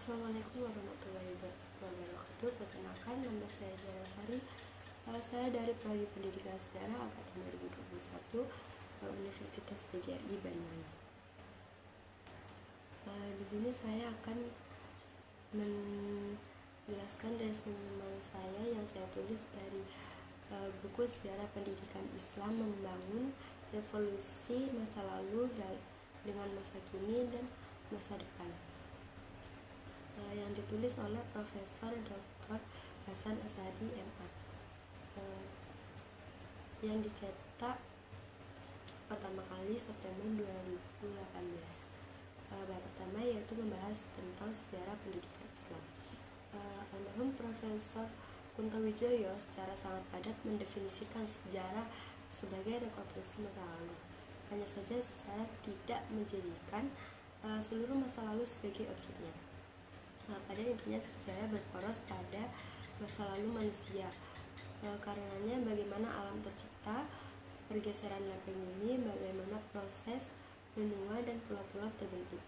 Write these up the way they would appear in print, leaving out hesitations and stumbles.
Assalamualaikum warahmatullahi wabarakatuh. Perkenalkan, nama saya Diana Sari. Saya dari Prodi Pendidikan Sejarah Angkatan 2021 Universitas PGRI Bandung. Di sini saya akan menjelaskan resume saya yang saya tulis dari buku Sejarah Pendidikan Islam Membangun Revolusi Masa Lalu dengan Masa Kini dan Masa Depan, yang ditulis oleh Profesor Dr. Hasan Asyhadi MA, yang dicetak pertama kali September 2018. Bab pertama yaitu membahas tentang sejarah pendidikan Islam. Almarhum Profesor Kunto Wijoyo secara sangat padat mendefinisikan sejarah sebagai rekonstruksi masa lalu, hanya saja secara tidak menjadikan seluruh masa lalu sebagai objeknya. Pada intinya sejarah berporos pada masa lalu manusia, karenanya bagaimana alam tercipta, pergeseran lempeng bumi, bagaimana proses benua dan pulau-pulau terbentuk,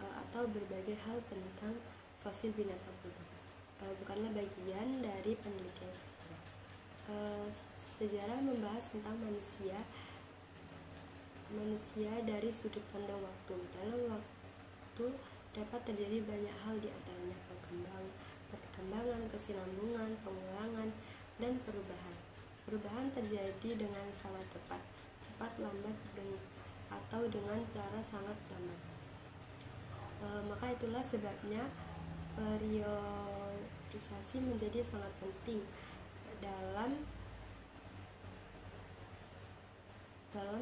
atau berbagai hal tentang fosil binatang purba. Bukanlah bagian dari penelitian sejarah. Sejarah membahas tentang manusia dari sudut pandang waktu. Dalam waktu dapat terjadi banyak hal, diantaranya perkembangan, kesinambungan, pengulangan, dan perubahan. Perubahan terjadi dengan sangat cepat, lambat, atau dengan cara sangat lambat. Maka itulah sebabnya periodisasi menjadi sangat penting dalam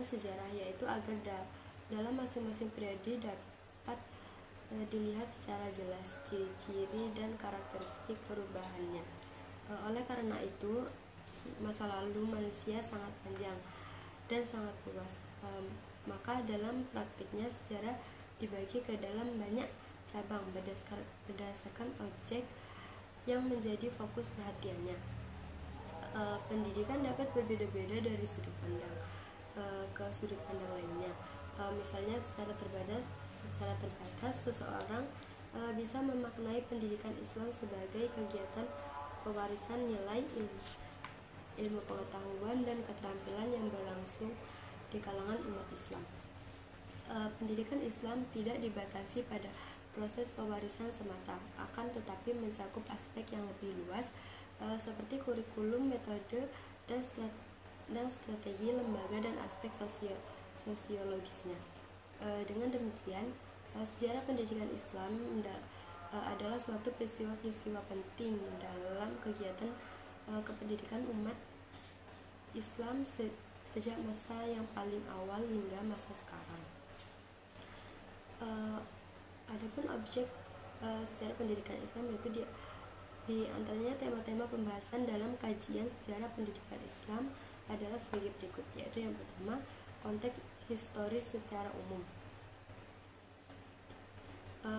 sejarah, yaitu agar dalam masing-masing periode dapat dilihat secara jelas ciri-ciri dan karakteristik perubahannya. Oleh karena itu, masa lalu manusia sangat panjang dan sangat luas. Maka dalam praktiknya sejarah dibagi ke dalam banyak cabang berdasarkan objek yang menjadi fokus perhatiannya. Pendidikan dapat berbeda-beda dari sudut pandang ke sudut pandang lainnya. Misalnya secara terbatas seseorang bisa memaknai pendidikan Islam sebagai kegiatan pewarisan nilai ilmu pengetahuan dan keterampilan yang berlangsung di kalangan umat Islam. Pendidikan Islam tidak dibatasi pada proses pewarisan semata, akan tetapi mencakup aspek yang lebih luas seperti kurikulum, metode, dan strategi lembaga dan aspek sosiologisnya. Dengan demikian, sejarah pendidikan Islam adalah suatu peristiwa-peristiwa penting dalam kegiatan kependidikan umat Islam sejak masa yang paling awal hingga masa sekarang. Adapun objek sejarah pendidikan Islam yaitu di antaranya tema-tema pembahasan dalam kajian sejarah pendidikan Islam adalah sebagai berikut, yaitu yang pertama, konteks historis secara umum.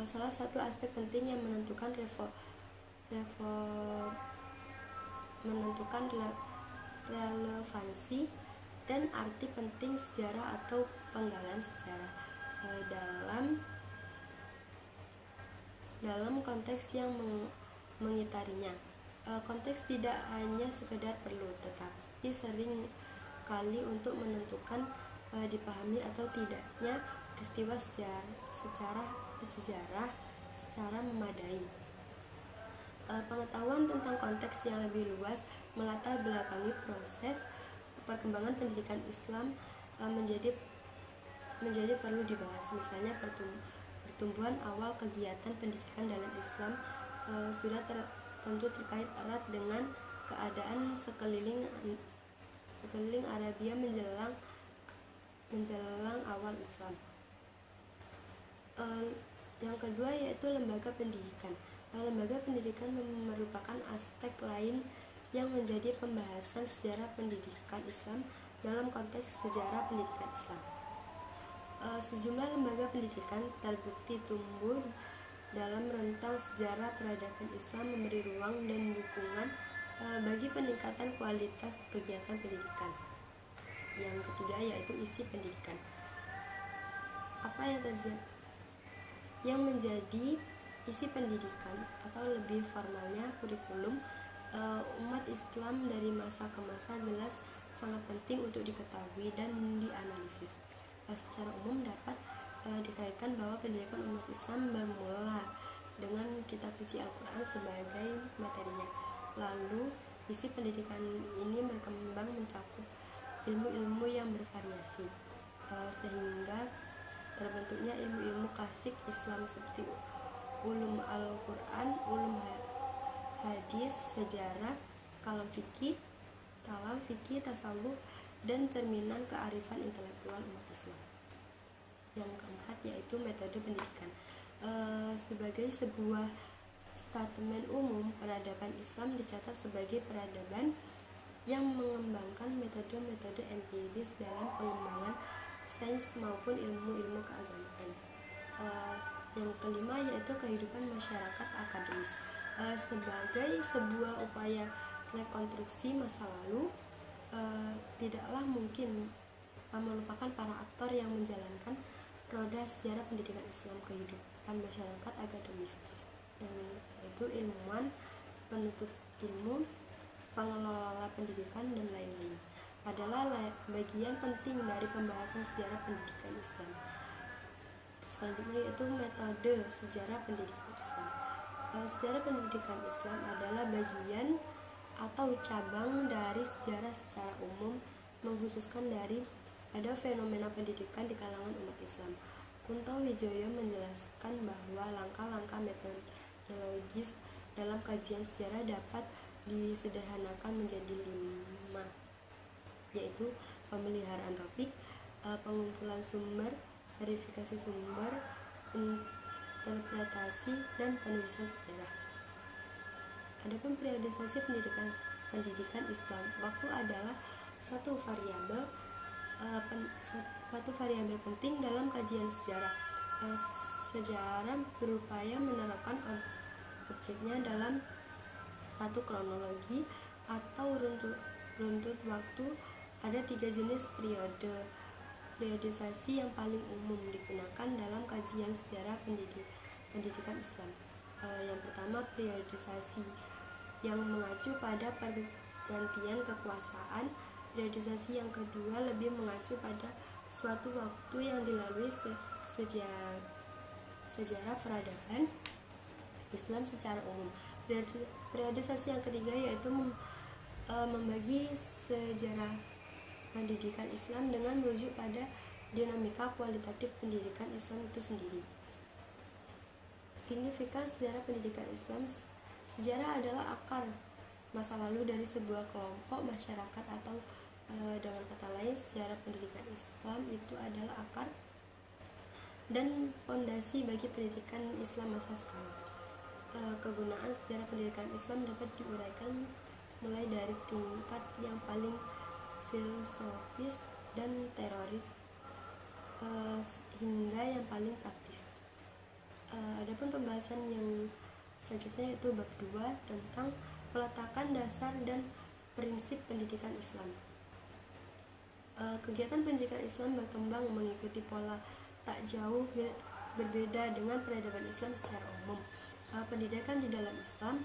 Salah satu aspek penting yang menentukan relevansi dan arti penting sejarah atau penggalan sejarah dalam konteks yang mengitarinya. Konteks tidak hanya sekedar perlu, tetapi sering kali untuk menentukan dipahami atau tidaknya peristiwa sejarah secara memadai. Pengetahuan tentang konteks yang lebih luas melatar belakangi proses perkembangan pendidikan Islam menjadi perlu dibahas. Misalnya pertumbuhan awal kegiatan pendidikan dalam Islam sudah tentu terkait erat dengan keadaan sekeliling Arabia menjelang awal Islam. Yang kedua yaitu lembaga pendidikan. Lembaga pendidikan merupakan aspek lain yang menjadi pembahasan sejarah pendidikan Islam dalam konteks sejarah pendidikan Islam. Sejumlah lembaga pendidikan terbukti tumbuh dalam rentang sejarah peradaban Islam, memberi ruang dan dukungan bagi peningkatan kualitas kegiatan pendidikan. Yang ketiga yaitu isi pendidikan. Apa yang menjadi Isi pendidikan atau lebih formalnya kurikulum umat Islam dari masa ke masa jelas sangat penting untuk diketahui dan dianalisis. Secara umum dapat dikaitkan bahwa pendidikan umat Islam bermula dengan kitab suci Al-Quran sebagai materinya. Lalu isi pendidikan ini berkembang mencakup ilmu-ilmu yang bervariasi, sehingga terbentuknya ilmu-ilmu klasik Islam seperti ulum Al-Quran, ulum hadis, sejarah, kalam fikih, tasawuf, dan cerminan kearifan intelektual umat Islam. Yang keempat yaitu metode pendidikan. Sebagai sebuah statement umum, peradaban Islam dicatat sebagai peradaban yang mengembangkan metode-metode empiris dalam pengembangan sains maupun ilmu-ilmu keagamaan. Yang kelima yaitu kehidupan masyarakat akademis. Sebagai sebuah upaya rekonstruksi masa lalu, tidaklah mungkin melupakan para aktor yang menjalankan roda sejarah pendidikan Islam kehidupan masyarakat akademis, yaitu ilmuwan, penuntut ilmu, pengelola pendidikan, dan lain-lain adalah bagian penting dari pembahasan sejarah pendidikan Islam. Selanjutnya yaitu metode sejarah pendidikan Islam. Sejarah pendidikan Islam adalah bagian atau cabang dari sejarah secara umum, mengkhususkan dari pada fenomena pendidikan di kalangan umat Islam. Kunto Wijoyo menjelaskan bahwa langkah-langkah metodologis dalam kajian sejarah dapat disederhanakan menjadi 5, yaitu pemeliharaan topik, pengumpulan sumber, verifikasi sumber, interpretasi, dan penulisan sejarah. Adapun periodisasi pendidikan Islam, waktu adalah satu variabel penting dalam kajian sejarah. Sejarah berupaya menerapkan objeknya dalam satu kronologi atau runtut waktu. Ada 3 jenis periodisasi yang paling umum digunakan dalam kajian sejarah pendidikan Islam. Yang pertama, periodisasi yang mengacu pada pergantian kekuasaan. Periodisasi yang kedua lebih mengacu pada suatu waktu yang dilalui sejarah peradaban Islam secara umum. Periodisasi yang ketiga yaitu membagi sejarah pendidikan Islam dengan merujuk pada dinamika kualitatif pendidikan Islam itu sendiri. Signifikan sejarah pendidikan Islam. Sejarah adalah akar masa lalu dari sebuah kelompok masyarakat, atau dengan kata lain, sejarah pendidikan Islam itu adalah akar dan fondasi bagi pendidikan Islam masa sekarang. Kegunaan sejarah pendidikan Islam dapat diuraikan mulai dari tingkat yang paling filosofis dan teoris hingga yang paling praktis. Adapun pembahasan yang selanjutnya yaitu bab 2 tentang peletakan dasar dan prinsip pendidikan Islam. Kegiatan pendidikan Islam berkembang mengikuti pola tak jauh berbeda dengan peradaban Islam secara umum. Pendidikan di dalam Islam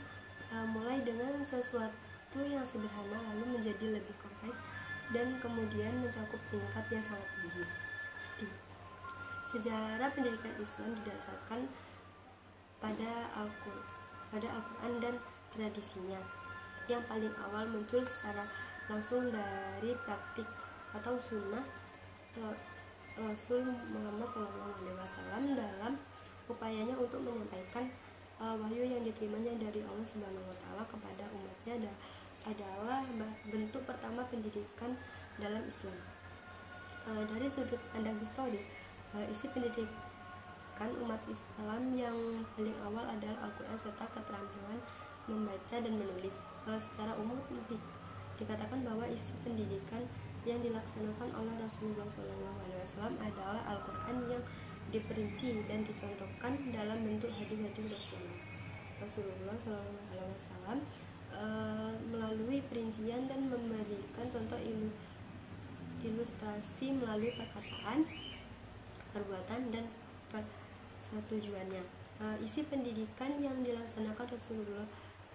mulai dengan sesuatu yang sederhana lalu menjadi lebih kompleks dan kemudian mencakup tingkat yang sangat tinggi. Sejarah pendidikan Islam didasarkan pada Al-Quran dan tradisinya. Yang paling awal muncul secara langsung dari praktik atau sunnah Rasul Muhammad SAW dalam upayanya untuk menyampaikan wahyu yang diterimanya dari Allah Subhanahu Wa Taala kepada umatnya adalah bentuk pertama pendidikan dalam Islam. Dari sudut pandang historis, isi pendidikan umat Islam yang paling awal adalah Al-Quran serta keterampilan membaca dan menulis. Secara umum dikatakan bahwa isi pendidikan yang dilaksanakan oleh Rasulullah SAW adalah Al-Quran yang diperinci dan dicontohkan dalam bentuk hadis-hadis Rasulullah SAW melalui perincian dan memberikan contoh ilustrasi melalui perkataan, perbuatan, dan persetujuannya. Isi pendidikan yang dilaksanakan Rasulullah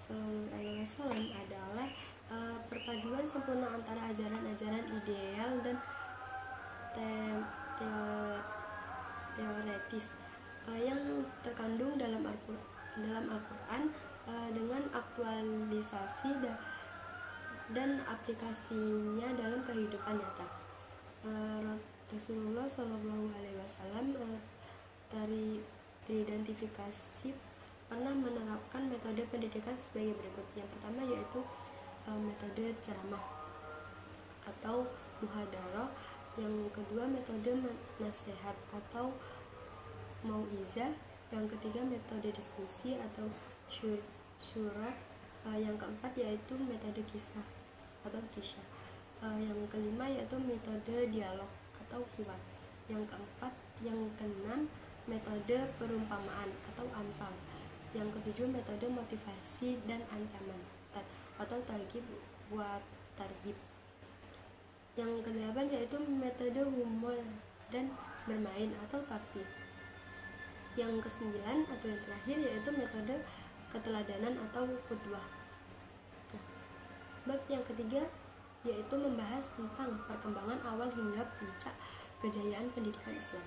SAW adalah perpaduan sempurna antara ajaran-ajaran ideal dan teoretis yang terkandung dalam Al-Quran dengan aktualisasi dan aplikasinya dalam kehidupan nyata. Rasulullah SAW teridentifikasi pernah menerapkan metode pendidikan sebagai berikut. Yang pertama yaitu metode ceramah atau muhadarah. Yang kedua metode nasihat atau mau'izah. Yang ketiga metode diskusi atau syura. Yang keempat yaitu metode kisah atau kisah. Yang kelima yaitu metode dialog atau hiwar. Yang keenam metode perumpamaan atau amsal. Yang ketujuh metode motivasi dan ancaman atau targhib buat targhib. Yang kedelapan yaitu metode humor dan bermain atau tarfih. Yang kesembilan atau yang terakhir yaitu metode keteladanan atau qudwah. Bab yang ketiga yaitu membahas tentang perkembangan awal hingga puncak kejayaan pendidikan Islam.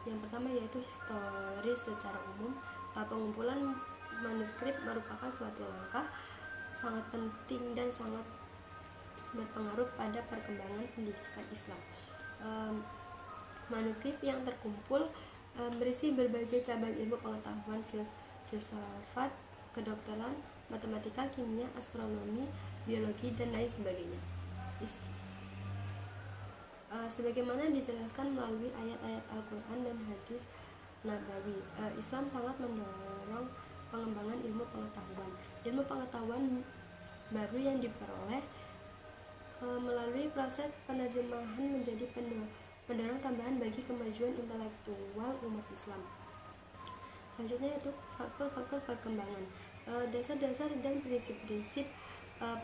Yang pertama yaitu historis secara umum. Pengumpulan manuskrip merupakan suatu langkah sangat penting dan sangat berpengaruh pada perkembangan pendidikan Islam. Manuskrip yang terkumpul berisi berbagai cabang ilmu pengetahuan, filsafat, kedokteran, matematika, kimia, astronomi, biologi, dan lain sebagainya. Sebagaimana dijelaskan melalui ayat-ayat Al-Quran dan hadis Nabawi, Islam sangat mendorong pengembangan ilmu pengetahuan. Ilmu pengetahuan baru yang diperoleh melalui proses penerjemahan menjadi pendorong tambahan bagi kemajuan intelektual umat Islam. Selanjutnya yaitu faktor-faktor perkembangan. Dasar-dasar dan prinsip-prinsip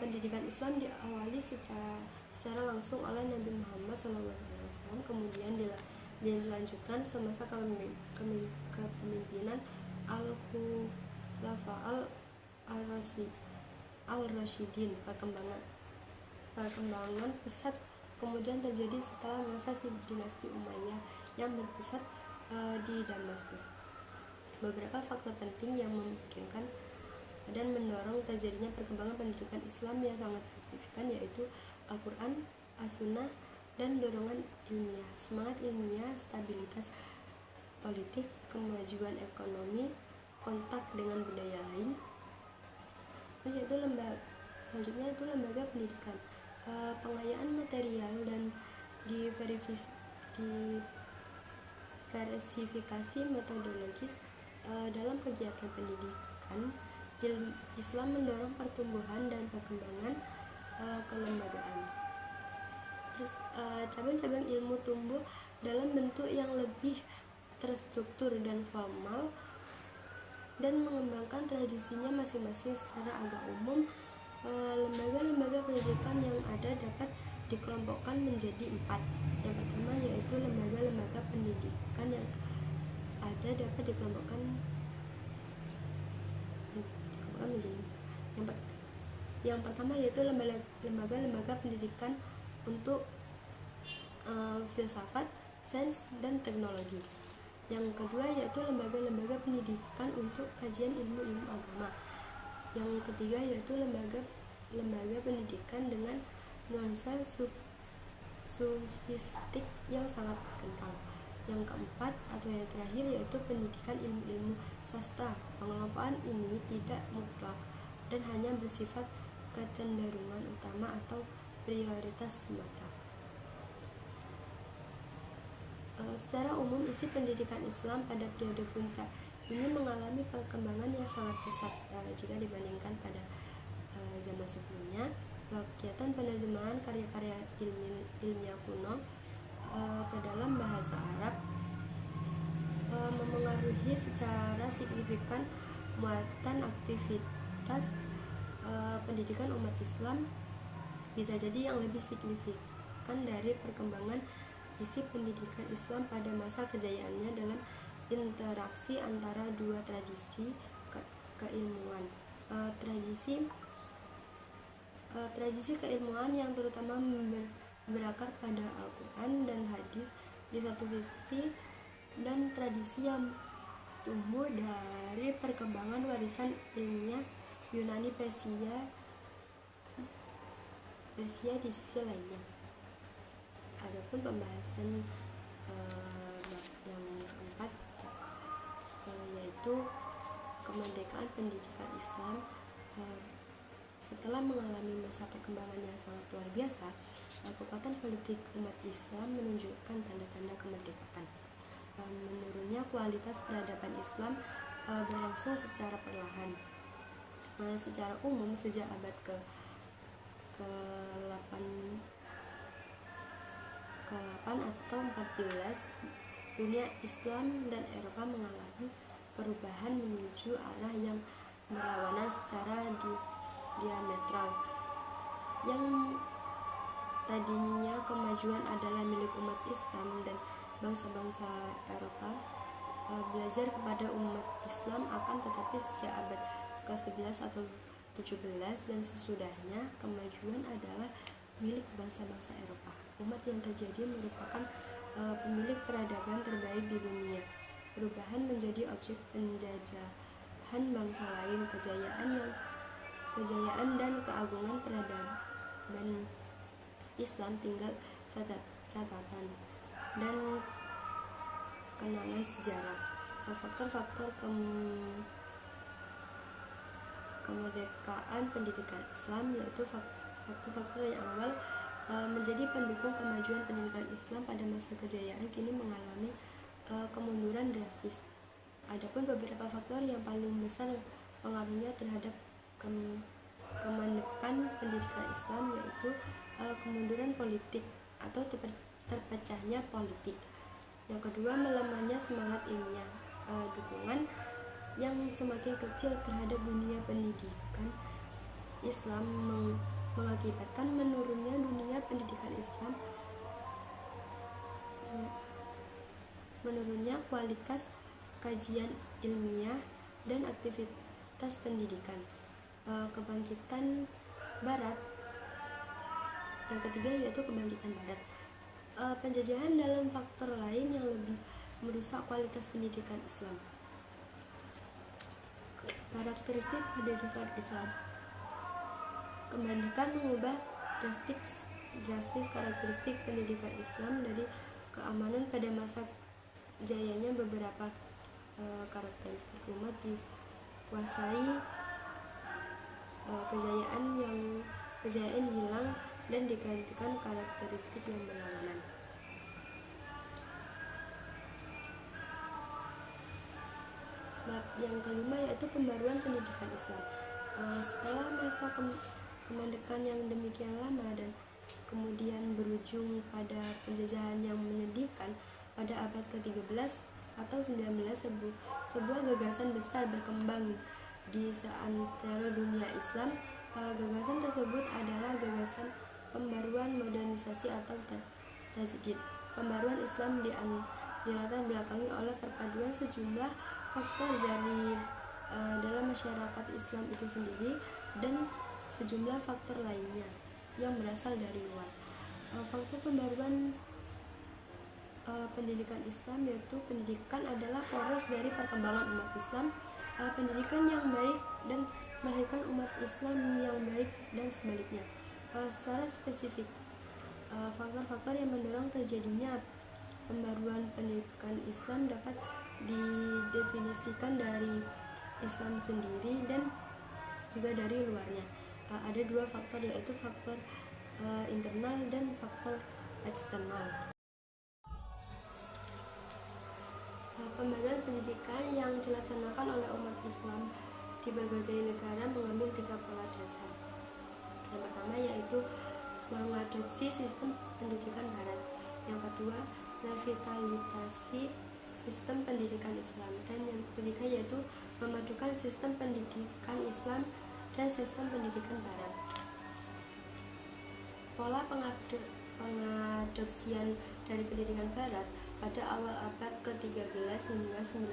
pendidikan Islam diawali secara langsung oleh Nabi Muhammad SAW, kemudian dilanjutkan semasa kepemimpinan Al-Khulafa al-Rasyidin. Perkembangan pesat kemudian terjadi setelah masa dinasti Umayyah yang berpusat di Damaskus. Beberapa faktor penting yang memungkinkan dan mendorong terjadinya perkembangan pendidikan Islam yang sangat signifikan yaitu Al-Quran, As-Sunnah, dan dorongan ilmiah, semangat ilmiah, stabilitas politik, kemajuan ekonomi, kontak dengan budaya lain. Selanjutnya itu lembaga pendidikan, pengayaan material dan diversifikasi metodologis dalam kegiatan pendidikan. Islam mendorong pertumbuhan dan perkembangan kelembagaan. Terus cabang-cabang ilmu tumbuh dalam bentuk yang lebih terstruktur dan formal dan mengembangkan tradisinya masing-masing. Secara agak umum, lembaga-lembaga pendidikan yang ada dapat dikelompokkan menjadi 4. Yang pertama yaitu lembaga-lembaga pendidikan yang ada dapat dikelompokkan menjadi yang pertama yaitu lembaga-lembaga pendidikan untuk filsafat, sains, dan teknologi. Yang kedua yaitu lembaga-lembaga pendidikan untuk kajian ilmu-ilmu agama. Yang ketiga yaitu lembaga pendidikan dengan nuansa sufistik yang sangat kental. Yang keempat atau yang terakhir yaitu pendidikan ilmu-ilmu sastra. Pengelompokan ini tidak mutlak dan hanya bersifat kecenderungan utama atau prioritas semata. Secara umum isi pendidikan Islam pada periode puncak ini mengalami perkembangan yang sangat pesat jika dibandingkan pada zaman sebelumnya. Kegiatan penerjemahan karya-karya ilmiah kuno ke dalam bahasa Arab memengaruhi secara signifikan muatan aktivitas pendidikan umat Islam, bisa jadi yang lebih signifikan dari perkembangan isi pendidikan Islam pada masa kejayaannya dalam interaksi antara dua tradisi keilmuan. Tradisi keilmuan yang terutama berakar pada Al-Quran dan hadis di satu sisi, dan tradisi yang tumbuh dari perkembangan warisan ilmiah Yunani Persia di sisi lainnya. Adapun pembahasan yang keempat yaitu kemerdekaan pendidikan Islam. Setelah mengalami masa perkembangan yang sangat luar biasa, kekuatan politik umat Islam menunjukkan tanda-tanda kemerdekaan. Menurunnya kualitas peradaban Islam berlangsung secara perlahan. Secara umum sejak abad ke-8 atau 14, dunia Islam dan Eropa mengalami perubahan menuju arah yang berlawanan secara diametral. Yang tadinya kemajuan adalah milik umat Islam dan bangsa-bangsa Eropa belajar kepada umat Islam, akan tetapi sejak abad ke-11 atau 17 dan sesudahnya, kemajuan adalah milik bangsa-bangsa Eropa. Umat yang terjadi merupakan pemilik peradaban terbaik di dunia. Perubahan menjadi objek penjajahan bangsa lain. Kejayaan dan keagungan peradaban Islam tinggal catatan dan kenangan sejarah. Faktor-faktor kemerdekaan pendidikan Islam yaitu faktor yang awal menjadi pendukung kemajuan pendidikan Islam pada masa kejayaan kini mengalami kemunduran drastis. Adapun beberapa faktor yang paling besar pengaruhnya terhadap kemerdekaan pendidikan Islam yaitu kemunduran politik atau terpecahnya politik. Yang kedua, melemahnya semangat ilmiah. Dukungan yang semakin kecil terhadap dunia pendidikan Islam mengakibatkan menurunnya dunia pendidikan Islam, menurunnya kualitas kajian ilmiah dan aktivitas pendidikan. Kebangkitan Barat. Yang ketiga yaitu kebangkitan Barat. Penjajahan dalam faktor lain yang lebih merusak kualitas pendidikan Islam. Karakteristik pendidikan Islam. Kemerdekaan mengubah drastis karakteristik pendidikan Islam. Dari keamanan pada masa jayanya, beberapa karakteristik umat dikuasai, kejayaan hilang dan digantikan karakteristik yang berlawanan. Bab yang kelima yaitu pembaruan pendidikan Islam. Setelah masa kemerdekaan yang demikian lama dan kemudian berujung pada penjajahan yang menyedihkan, pada abad ke-13 atau 19 sebuah gagasan besar berkembang di seantero dunia Islam. Gagasan tersebut adalah gagasan pembaruan, modernisasi atau tajdid. Pembaruan Islam dilatar belakangi oleh perpaduan sejumlah faktor dari dalam masyarakat Islam itu sendiri dan sejumlah faktor lainnya yang berasal dari luar. Faktor pembaruan pendidikan Islam yaitu pendidikan adalah poros dari perkembangan umat Islam. Pendidikan yang baik dan melahirkan umat Islam yang baik dan sebaliknya. Secara spesifik, faktor-faktor yang mendorong terjadinya pembaruan pendidikan Islam dapat didefinisikan dari Islam sendiri dan juga dari luarnya. Ada dua faktor yaitu faktor internal dan faktor eksternal. Pembaruan pendidikan yang dilaksanakan oleh umat Islam di berbagai negara mengambil 3 pola dasar. Yang pertama yaitu mengadopsi sistem pendidikan Barat. Yang kedua, revitalisasi sistem pendidikan Islam. Dan yang ketiga yaitu memadukan sistem pendidikan Islam dan sistem pendidikan Barat. Pola pengadopsian dari pendidikan Barat pada awal abad ke-13 hingga 19.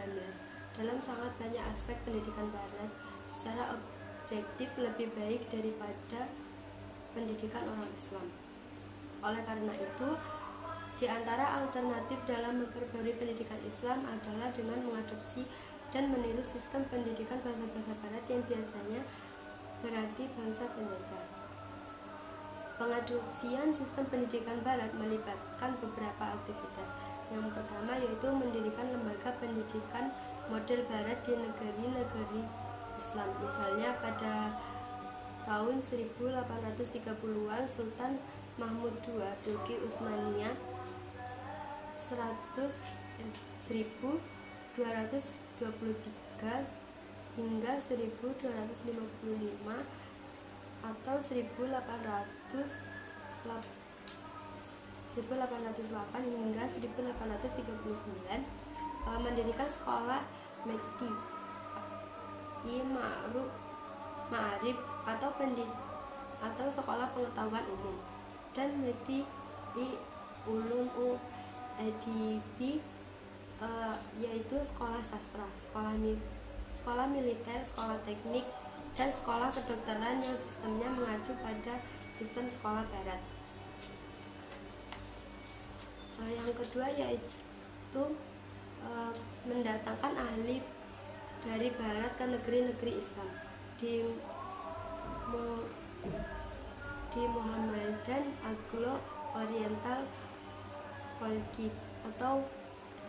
Dalam sangat banyak aspek pendidikan barat secara objektif lebih baik daripada pendidikan orang Islam. Oleh karena itu, di antara alternatif dalam memperbarui pendidikan Islam adalah dengan mengadopsi dan meniru sistem pendidikan bangsa-bangsa barat yang biasanya berarti bangsa penjajah. Pengadopsian sistem pendidikan barat melibatkan beberapa aktivitas. Yang pertama yaitu mendirikan lembaga pendidikan model barat di negeri-negeri Islam. Misalnya pada tahun 1830-an Sultan Mahmud II Turki Utsmaniyah 1223 hingga 1255 atau 1808 hingga 1839 mendirikan sekolah Mekti Ma'arif atau sekolah pengetahuan umum dan Mekti Ulum Edibi yaitu sekolah sastra, sekolah militer, sekolah teknik, dan sekolah kedokteran yang sistemnya mengacu pada sistem sekolah barat. Yang kedua yaitu mendatangkan ahli dari barat ke negeri-negeri Islam. Di Muhammadan Aglo-Oriental College atau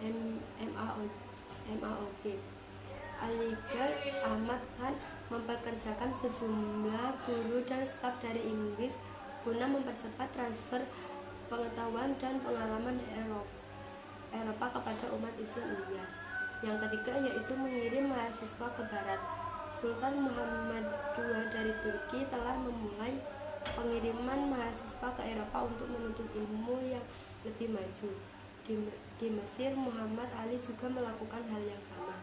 MAOC, Aligarh Ahmad Khan mempekerjakan sejumlah guru dan staf dari Inggris guna mempercepat transfer pengetahuan dan pengalaman Eropa kepada umat Islam India. Yang ketiga yaitu mengirim mahasiswa ke barat. Sultan Muhammad II dari Turki telah memulai pengiriman mahasiswa ke Eropa untuk menuntut ilmu yang lebih maju. Di Mesir, Muhammad Ali juga melakukan hal yang sama.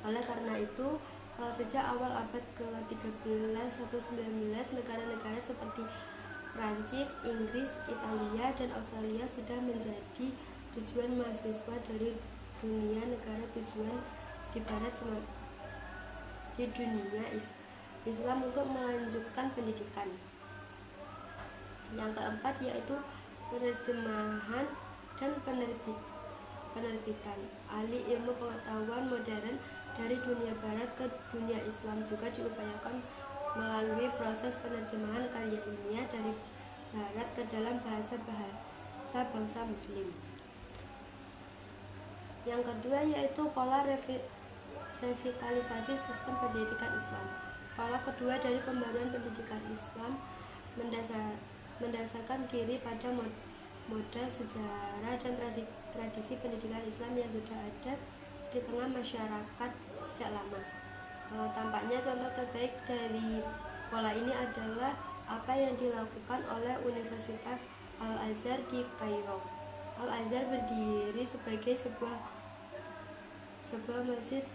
Oleh karena itu, sejak awal abad ke-13 atau 19, negara-negara seperti Prancis, Inggris, Italia, dan Australia sudah menjadi tujuan mahasiswa dari dunia negara tujuan di barat di dunia Islam untuk melanjutkan pendidikan. Yang keempat yaitu penerjemahan dan penerbitan. Alih ilmu pengetahuan modern dari dunia barat ke dunia Islam juga diupayakan melalui proses penerjemahan karya ilmiah dari barat ke dalam bahasa bangsa muslim. Yang kedua yaitu pola revitalisasi sistem pendidikan Islam. Pola kedua dari pembaruan pendidikan Islam mendasarkan diri pada modal sejarah dan tradisi pendidikan Islam yang sudah ada di tengah masyarakat sejak lama. Tampaknya contoh terbaik dari pola ini adalah apa yang dilakukan oleh Universitas Al-Azhar di Kairo. Al-Azhar berdiri sebagai sebuah masjid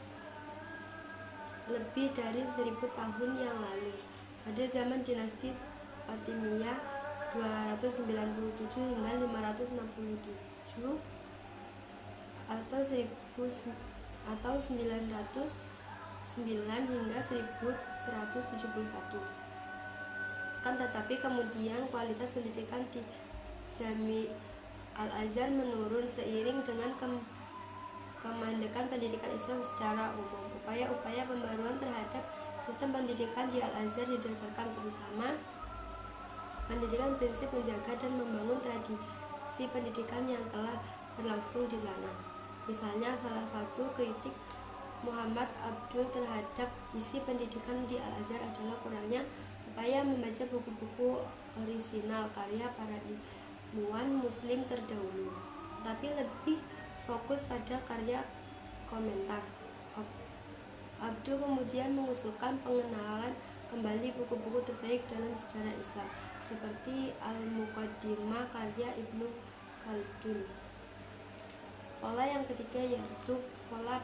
lebih dari 1000 tahun yang lalu. Pada zaman dinasti Fatimiyah 297 hingga 567 atau 909 hingga 1171. Akan tetapi kemudian kualitas pendidikan di Jami Al-Azhar menurun seiring dengan kemandekan pendidikan Islam secara umum. Upaya-upaya pembaruan terhadap sistem pendidikan di Al-Azhar didasarkan terutama pendidikan prinsip menjaga dan membangun tradisi pendidikan yang telah berlangsung di sana. Misalnya salah satu kritik Muhammad Abdul terhadap isi pendidikan di Al-Azhar adalah kurangnya upaya membaca buku-buku orisinal karya para ilmuwan muslim terdahulu, tapi lebih fokus pada karya komentar. Abdul kemudian mengusulkan pengenalan kembali buku-buku terbaik dalam sejarah Islam seperti Al-Muqaddimah karya Ibnu Khaldun. Pola yang ketiga yaitu pola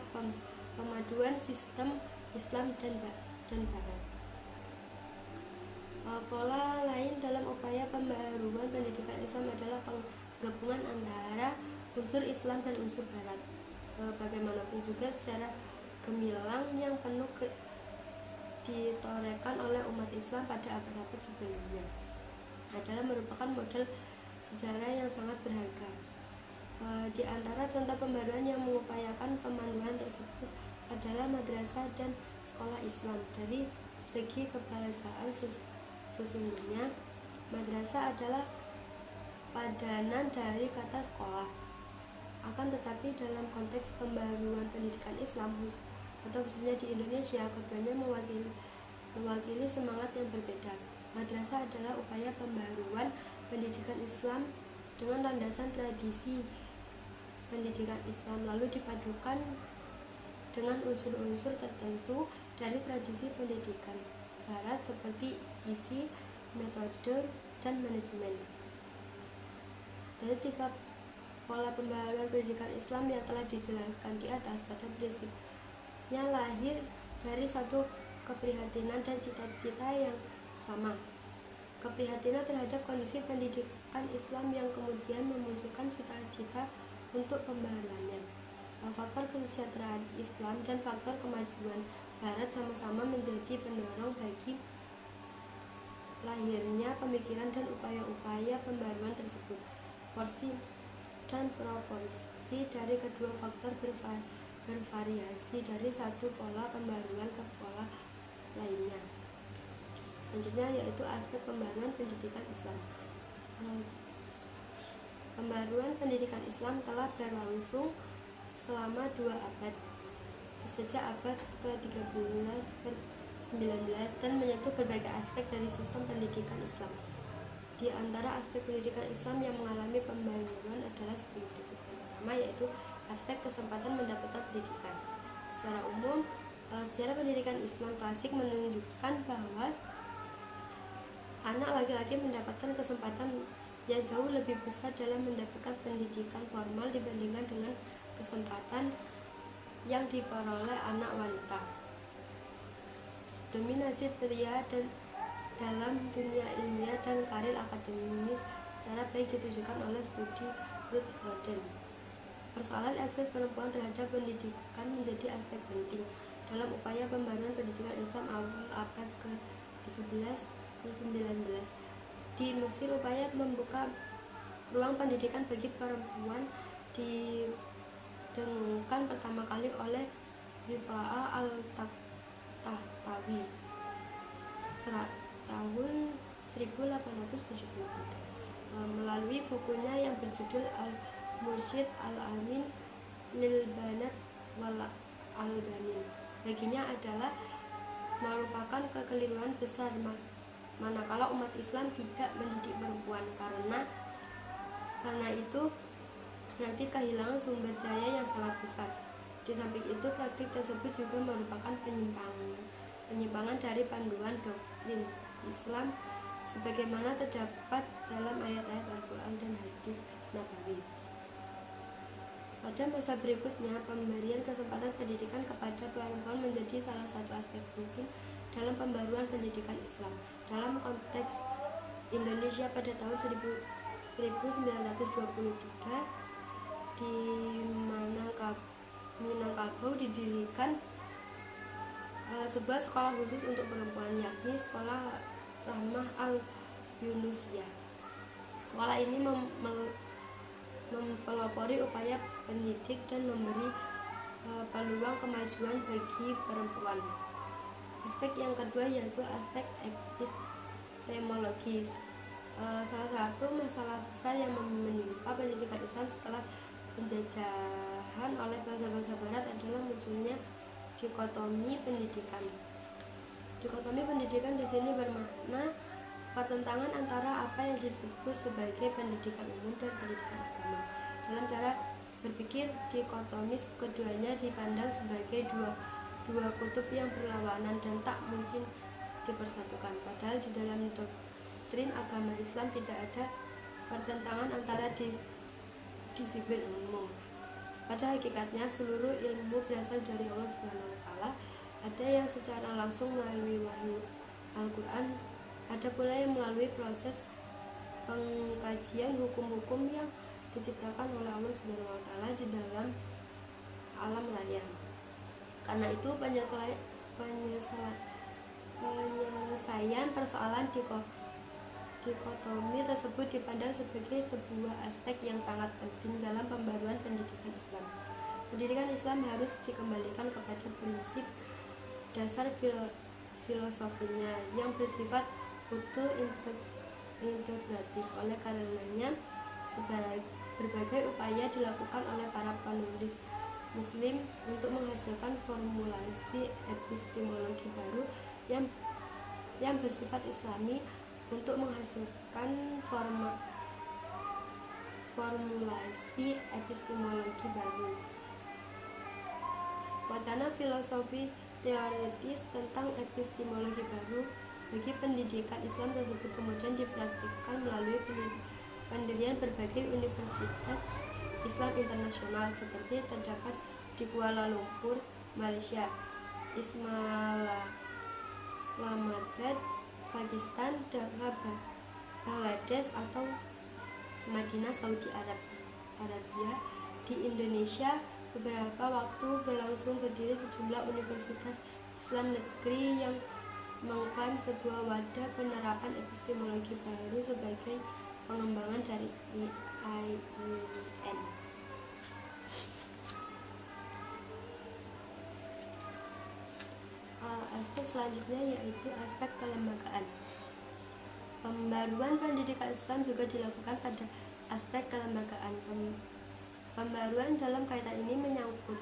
pemaduan sistem Islam dan Barat. Pola lain dalam upaya pembaruan pendidikan Islam adalah penggabungan antara unsur Islam dan unsur Barat. Bagaimanapun juga secara gemilang yang penuh ditorekan oleh umat Islam pada abad-abad sebelumnya adalah merupakan model sejarah yang sangat berharga. Di antara contoh pembaruan yang mengupayakan pemanduan tersebut adalah madrasah dan sekolah Islam. Dari segi kebahasaan sesungguhnya madrasah adalah padanan dari kata sekolah. Akan tetapi dalam konteks pembaruan pendidikan Islam atau khususnya di Indonesia, keduanya mewakili semangat yang berbeda. Madrasah adalah upaya pembaruan pendidikan Islam dengan landasan tradisi pendidikan Islam, lalu dipadukan dengan unsur-unsur tertentu dari tradisi pendidikan Barat seperti isi, metode, dan manajemen. Dari tiga pola pembaruan pendidikan Islam yang telah dijelaskan di atas pada prinsipnya lahir dari satu keprihatinan dan cita-cita yang sama. Keprihatinan terhadap kondisi pendidikan Islam yang kemudian memunculkan cita-cita untuk pembaruannya. Faktor kesejahteraan Islam dan faktor kemajuan Barat sama-sama menjadi pendorong bagi lahirnya pemikiran dan upaya-upaya pembaruan tersebut. Porsi dan proporsi dari kedua faktor bervariasi dari satu pola pembaruan ke pola lainnya. Selanjutnya yaitu aspek pembaruan pendidikan Islam. Pembaruan pendidikan Islam telah berlangsung selama 2 abad, sejak abad ke-13 ke 19 dan menyentuh berbagai aspek dari sistem pendidikan Islam. Di antara aspek pendidikan Islam yang mengalami pembaruan adalah sebagai berikut. Yang pertama yaitu aspek kesempatan mendapatkan pendidikan. Secara umum, sejarah pendidikan Islam klasik menunjukkan bahwa anak laki-laki mendapatkan kesempatan yang jauh lebih besar dalam mendapatkan pendidikan formal dibandingkan dengan kesempatan yang diperoleh anak wanita. Dominasi pria dan dalam dunia ilmiah dan karir akademis secara baik ditujukan oleh studi Ruth Roden. Persoalan akses perempuan terhadap pendidikan menjadi aspek penting dalam upaya pembaruan pendidikan Islam awal abad ke-13 ke 19. Di Mesir, upaya membuka ruang pendidikan bagi perempuan didengungkan pertama kali oleh Rifa'ah al-Tahtawi tahun 1873 melalui bukunya yang berjudul Al-Mursyid Al-Amin Lil Banat Wal Al-Banin. Baginya adalah merupakan kekeliruan besar manakala umat Islam tidak mendidik perempuan, karena itu berarti kehilangan sumber daya yang sangat besar. Di samping itu, praktik tersebut juga merupakan penyimpangan dari panduan doktrin Islam sebagaimana terdapat dalam ayat-ayat Al-Quran dan hadis Nabawi. Pada masa berikutnya, pemberian kesempatan pendidikan kepada perempuan menjadi salah satu aspek penting dalam pembaruan pendidikan Islam. Dalam konteks Indonesia pada tahun 1923 di Minangkabau didirikan sebuah sekolah khusus untuk perempuan, yakni Sekolah Rahmah Al-Yunusiyah. Sekolah ini mempelopori upaya pendidik dan memberi peluang kemajuan bagi perempuan. Aspek yang kedua yaitu aspek epistemologis. Salah satu masalah besar yang menimpa pendidikan Islam setelah penjajahan oleh bangsa-bangsa Barat adalah munculnya dikotomi pendidikan. Dikotomi pendidikan di sini bermakna pertentangan antara apa yang disebut sebagai pendidikan umum dan pendidikan agama. Dalam cara berpikir dikotomis, keduanya dipandang sebagai dua kutub yang berlawanan dan tak mungkin dipersatukan. Padahal di dalam doktrin agama Islam tidak ada pertentangan antara disiplin umum. Pada hakikatnya seluruh ilmu berasal dari Allah Subhanahu wa taala. Ada yang secara langsung melalui wahyu Al-Quran, ada pula yang melalui proses pengkajian hukum-hukum yang diciptakan oleh Allah Subhanahu wa taala di dalam alam raya. Karena itu penyelesaian persoalan dikotomi tersebut dipandang sebagai sebuah aspek yang sangat penting dalam pembaruan pendidikan Islam. Pendidikan Islam harus dikembalikan kepada prinsip dasar filosofinya yang bersifat utuh integratif. Oleh karenanya, berbagai upaya dilakukan oleh para penulis Muslim untuk menghasilkan formulasi epistemologi baru yang bersifat Islami. Untuk menghasilkan formulasi epistemologi baru, wacana filosofi teoritis tentang epistemologi baru bagi pendidikan Islam tersebut kemudian dipraktikkan melalui pendirian berbagai universitas Islam internasional seperti terdapat di Kuala Lumpur, Malaysia, Islamabad, Pakistan, Dhaka, Bangladesh atau Madinah, Saudi Arabia. Di Indonesia, beberapa waktu berlangsung berdiri sejumlah universitas Islam negeri yang mengklaim sebuah wadah penerapan epistemologi baru sebagai pengembangan dari IAIN. Aspek selanjutnya yaitu aspek kelembagaan. Pembaruan pendidikan Islam juga dilakukan pada aspek kelembagaan. Pembaruan dalam kaitan ini menyangkut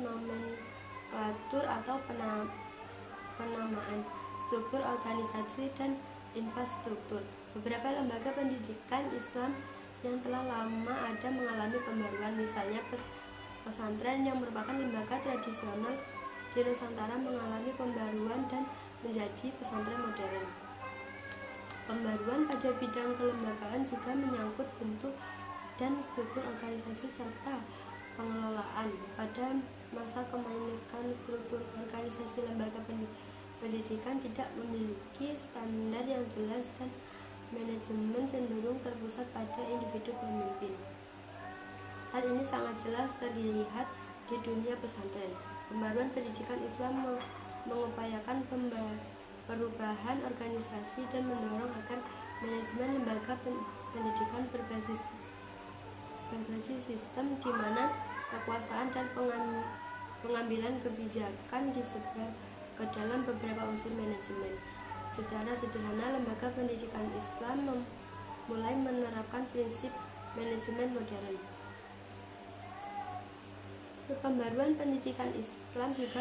nomenklatur atau penamaan, struktur organisasi dan infrastruktur. Beberapa lembaga pendidikan Islam yang telah lama ada mengalami pembaruan, misalnya pesantren yang merupakan lembaga tradisional di Nusantara mengalami pembaruan dan menjadi pesantren modern. Pembaruan pada bidang kelembagaan juga menyangkut bentuk dan struktur organisasi serta pengelolaan. Pada masa kemerdekaan, struktur organisasi lembaga pendidikan tidak memiliki standar yang jelas dan manajemen cenderung terpusat pada individu pemimpin. Hal ini sangat jelas terlihat di dunia pesantren. Pembaruan pendidikan Islam mengupayakan perubahan organisasi dan mendorong agar manajemen lembaga pendidikan berbasis sistem di mana kekuasaan dan pengambilan kebijakan disebar ke dalam beberapa unsur manajemen. Secara sederhana, lembaga pendidikan Islam mulai menerapkan prinsip manajemen modern. Pembaruan pendidikan Islam juga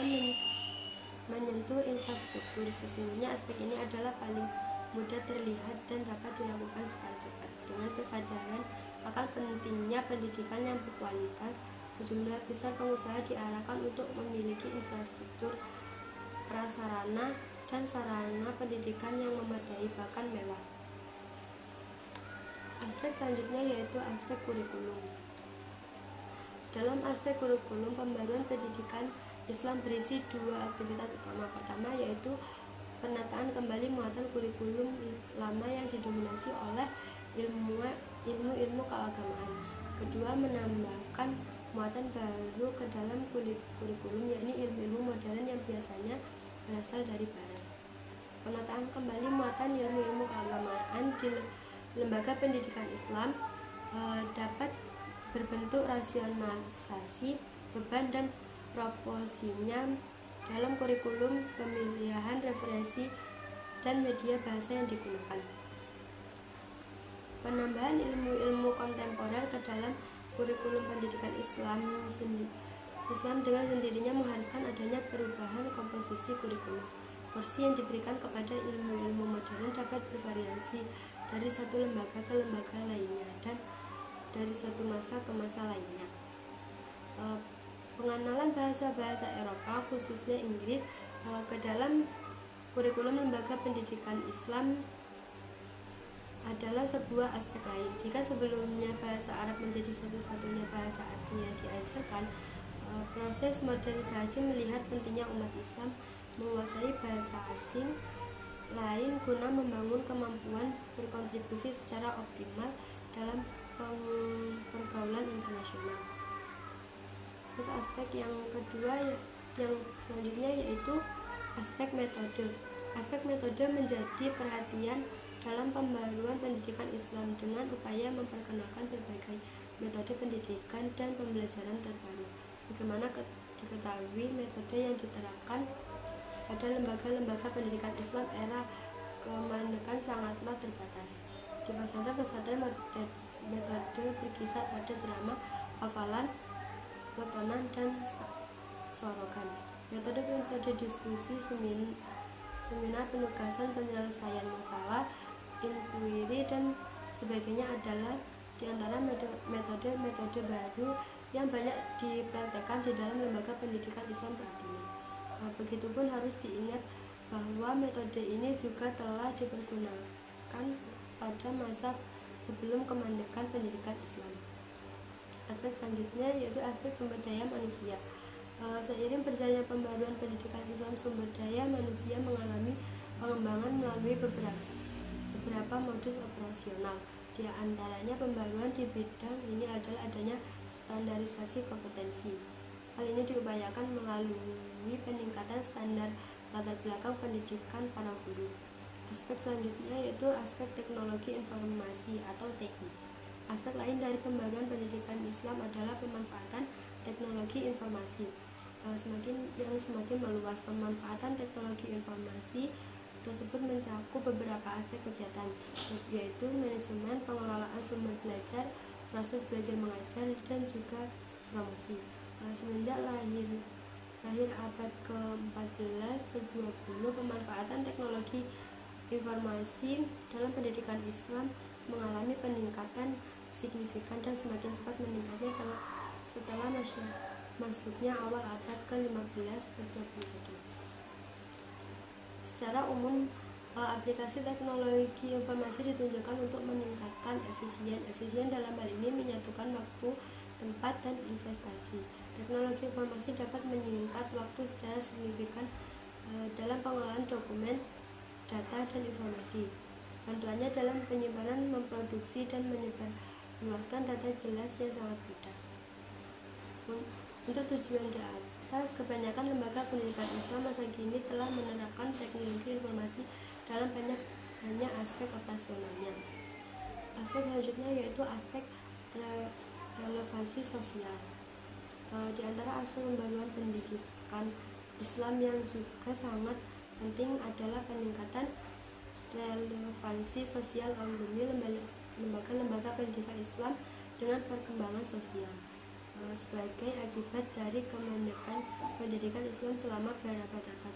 menyentuh infrastruktur. Sesungguhnya aspek ini adalah paling mudah terlihat dan dapat dilakukan secara cepat. Dengan kesadaran akan pentingnya pendidikan yang berkualitas, sejumlah besar pengusaha diarahkan untuk memiliki infrastruktur, prasarana, dan sarana pendidikan yang memadai bahkan mewah. Aspek selanjutnya yaitu aspek kurikulum. Dalam aspek kurikulum, pembaruan pendidikan Islam berisi dua aktivitas utama. Pertama yaitu penataan kembali muatan kurikulum lama yang didominasi oleh ilmu keagamaan. Kedua, menambahkan muatan baru ke dalam kurikulum, yakni ilmu-ilmu modern yang biasanya berasal dari barat. Penataan kembali muatan ilmu-ilmu keagamaan di lembaga pendidikan Islam dapat berbentuk rasionalisasi beban dan proporsinya dalam kurikulum, pemilihan referensi, dan media bahasa yang digunakan. Penambahan ilmu-ilmu kontemporer ke dalam kurikulum pendidikan Islam dengan sendirinya mengharuskan adanya perubahan komposisi kurikulum. Porsi yang diberikan kepada ilmu-ilmu modern dapat bervariasi dari satu lembaga ke lembaga lainnya dan dari satu masa ke masa lainnya. Pengenalan bahasa-bahasa Eropa, khususnya Inggris, ke dalam kurikulum lembaga pendidikan Islam adalah sebuah aspek lain. Jika sebelumnya bahasa Arab menjadi satu-satunya bahasa asing yang diajarkan, proses modernisasi melihat pentingnya umat Islam menguasai bahasa asing lain guna membangun kemampuan berkontribusi secara optimal dalam pergaulan internasional. Terus aspek yang kedua yang selanjutnya yaitu aspek metode. Aspek metode menjadi perhatian dalam pembaruan pendidikan Islam dengan upaya memperkenalkan berbagai metode pendidikan dan pembelajaran terbaru. Sebagaimana diketahui, metode yang diterapkan pada lembaga-lembaga pendidikan Islam era kemerdekaan sangatlah terbatas. Di pesantren metode berkisar pada ceramah, hafalan, potongan, dan sorogan. Metode diskusi, seminar penugasan, penyelesaian masalah, inquiry, dan sebagainya adalah di antara metode baru yang banyak dipraktekkan di dalam lembaga pendidikan Islam saat ini. Begitupun harus diingat bahwa metode ini juga telah dipergunakan pada masa sebelum kemerdekaan pendidikan Islam. Aspek selanjutnya yaitu aspek sumber daya manusia. Seiring berjalannya pembaruan pendidikan Islam, sumber daya manusia mengalami pengembangan melalui beberapa modus operasional. Di antaranya pembaruan di bidang ini adalah adanya standarisasi kompetensi. Hal ini diupayakan melalui peningkatan standar latar belakang pendidikan para guru. Aspek selanjutnya yaitu aspek teknologi informasi atau TI. Aspek lain dari pembaruan pendidikan Islam adalah pemanfaatan teknologi informasi. Semakin meluas. Pemanfaatan teknologi informasi tersebut mencakup beberapa aspek kegiatan, yaitu manajemen, pengelolaan sumber belajar, proses belajar mengajar, dan juga promosi. Semenjak lahir abad ke-14 ke-20, pemanfaatan teknologi informasi dalam pendidikan Islam mengalami peningkatan signifikan dan semakin cepat meningkatnya setelah masuknya awal abad ke-15 ke-21. Secara umum, aplikasi teknologi informasi ditunjukkan untuk meningkatkan efisien dalam hal ini menyatukan waktu, tempat, dan investasi. Teknologi informasi dapat menyingkat waktu secara signifikan dalam pengelolaan dokumen, data, dan informasi. Bantuannya dalam penyimpanan, memproduksi, dan menyebarluaskan data jelas yang sangat mudah. Untuk tujuan di atas, kebanyakan lembaga pendidikan Islam masa kini telah menerapkan teknologi informasi dalam banyak aspek operasionalnya. Aspek selanjutnya yaitu aspek relevansi sosial. Di antara aspek pembaruan pendidikan Islam yang juga sangat penting adalah peningkatan relevansi sosial alumni lembaga-lembaga pendidikan Islam dengan perkembangan sosial. Sebagai akibat dari kemerdekaan pendidikan Islam selama berabad-abad,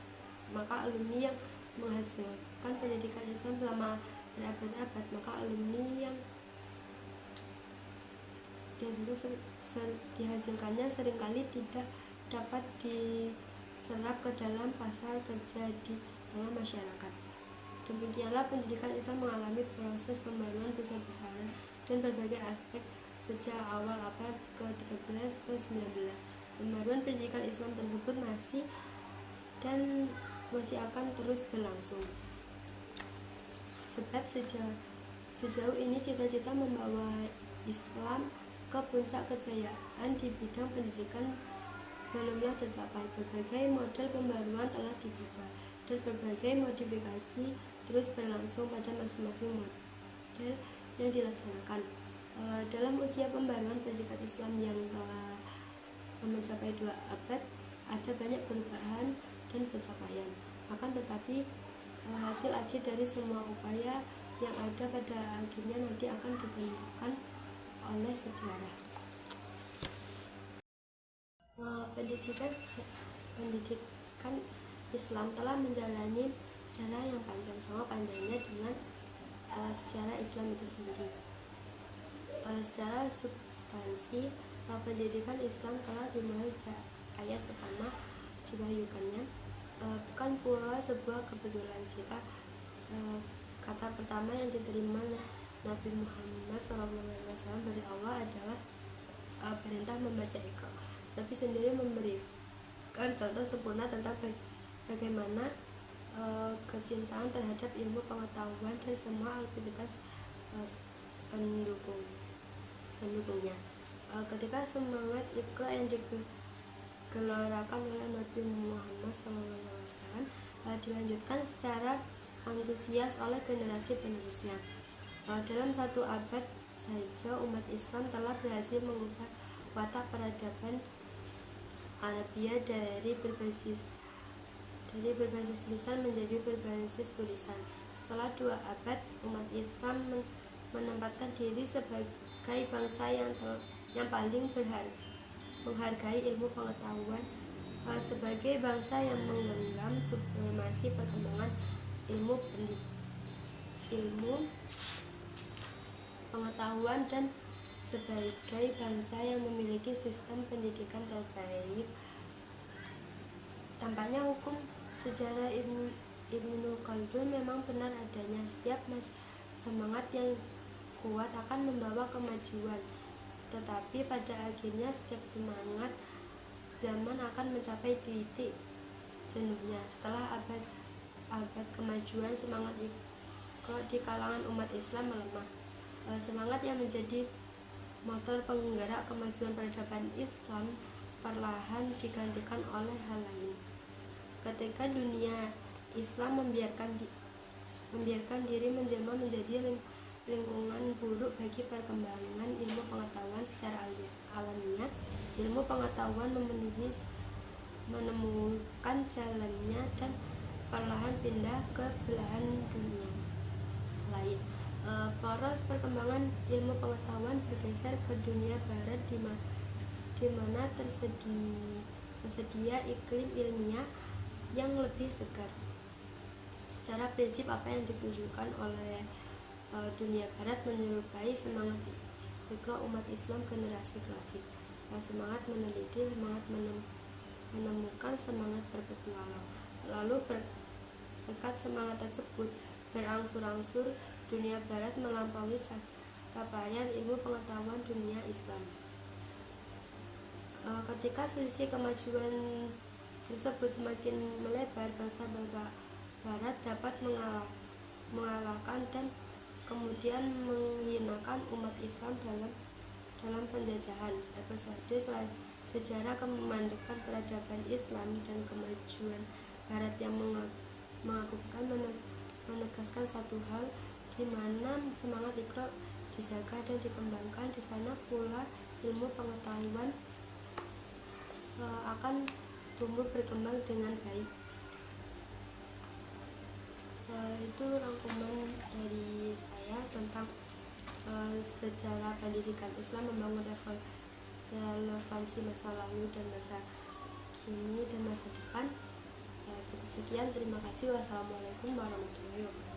maka alumni yang menghasilkan pendidikan Islam selama berabad-abad, maka alumni yang dihasilkannya seringkali tidak dapat diserap ke dalam pasar kerja di tengah masyarakat. Demikianlah pendidikan Islam mengalami proses pembaruan besar-besaran dan berbagai aspek sejak awal abad ke-13 ke-19. Pembaruan pendidikan Islam tersebut masih akan terus berlangsung. Sebab sejauh ini cita-cita membawa Islam ke puncak kejayaan di bidang pendidikan belumlah tercapai. Berbagai model pembaruan telah dicoba dan berbagai modifikasi terus berlangsung pada masing-masing model yang dilaksanakan. Dalam usia pembaruan pendidikan Islam yang telah mencapai 2 abad, ada banyak perubahan dan pencapaian. Akan tetapi, hasil akhir dari semua upaya yang ada pada akhirnya nanti akan ditentukan oleh sejarah. Pendidikan Islam telah menjalani sejarah yang panjang, sama panjangnya dengan sejarah Islam itu sendiri. Secara substansi, pendidikan Islam telah dimulai sejak ayat pertama diwahyukannya. Bukan pula sebuah kebetulan jika kata pertama yang diterima Nabi Muhammad SAW dari Allah adalah perintah membaca Iqra. Nabi sendiri memberikan contoh sempurna tentang bagaimana kecintaan terhadap ilmu pengetahuan dan semua aktivitas pendukungnya. Ketika semangat Iqra yang digelorakan oleh Nabi Muhammad SAW dilanjutkan secara antusias oleh generasi penerusnya. Dalam satu abad saja umat Islam telah berhasil mengubah watak peradaban Arabia dari berbasis lisan menjadi berbasis tulisan. Setelah 2 abad, umat Islam menempatkan diri sebagai bangsa yang paling menghargai ilmu pengetahuan, sebagai bangsa yang menggenggam supremasi perkembangan ilmu pengetahuan dan sebagai bangsa yang memiliki sistem pendidikan terbaik. Tampaknya hukum sejarah Ibnu Khaldun memang benar adanya. Setiap semangat yang kuat akan membawa kemajuan, tetapi pada akhirnya setiap semangat zaman akan mencapai titik jenuhnya. Setelah abad kemajuan, semangat di kalangan umat Islam melemah. Semangat yang menjadi motor penggerak kemajuan peradaban Islam perlahan digantikan oleh hal lain. Ketika dunia Islam membiarkan diri menjelma menjadi lingkungan buruk bagi perkembangan ilmu pengetahuan secara alamiah, ilmu pengetahuan menemukan jalannya dan perlahan pindah ke belahan dunia lain. Poros perkembangan ilmu pengetahuan bergeser ke dunia barat di mana tersedia iklim ilmiah yang lebih segar. Secara prinsip, apa yang ditunjukkan oleh dunia barat menyerupai semangat Iqra umat Islam generasi klasik. Semangat meneliti, semangat menemukan, semangat berpetualang. Lalu berkat semangat tersebut berangsur-angsur dunia barat melampaui capaian ilmu pengetahuan dunia Islam. Ketika selisih kemajuan tersebut semakin melebar, bangsa-bangsa barat dapat mengalahkan dan kemudian menghinakan umat Islam dalam penjajahan. Episode sejarah kemandekan peradaban Islam dan kemajuan barat yang mengagumkan menegaskan satu hal, di mana semangat Iqra dijaga dan dikembangkan, di sana pula ilmu pengetahuan akan tumbuh berkembang dengan baik. Itu rangkuman dari saya tentang sejarah pendidikan Islam membangun relevansi masa lalu dan masa kini dan masa depan. Cukup sekian, terima kasih. Wassalamualaikum warahmatullahi wabarakatuh.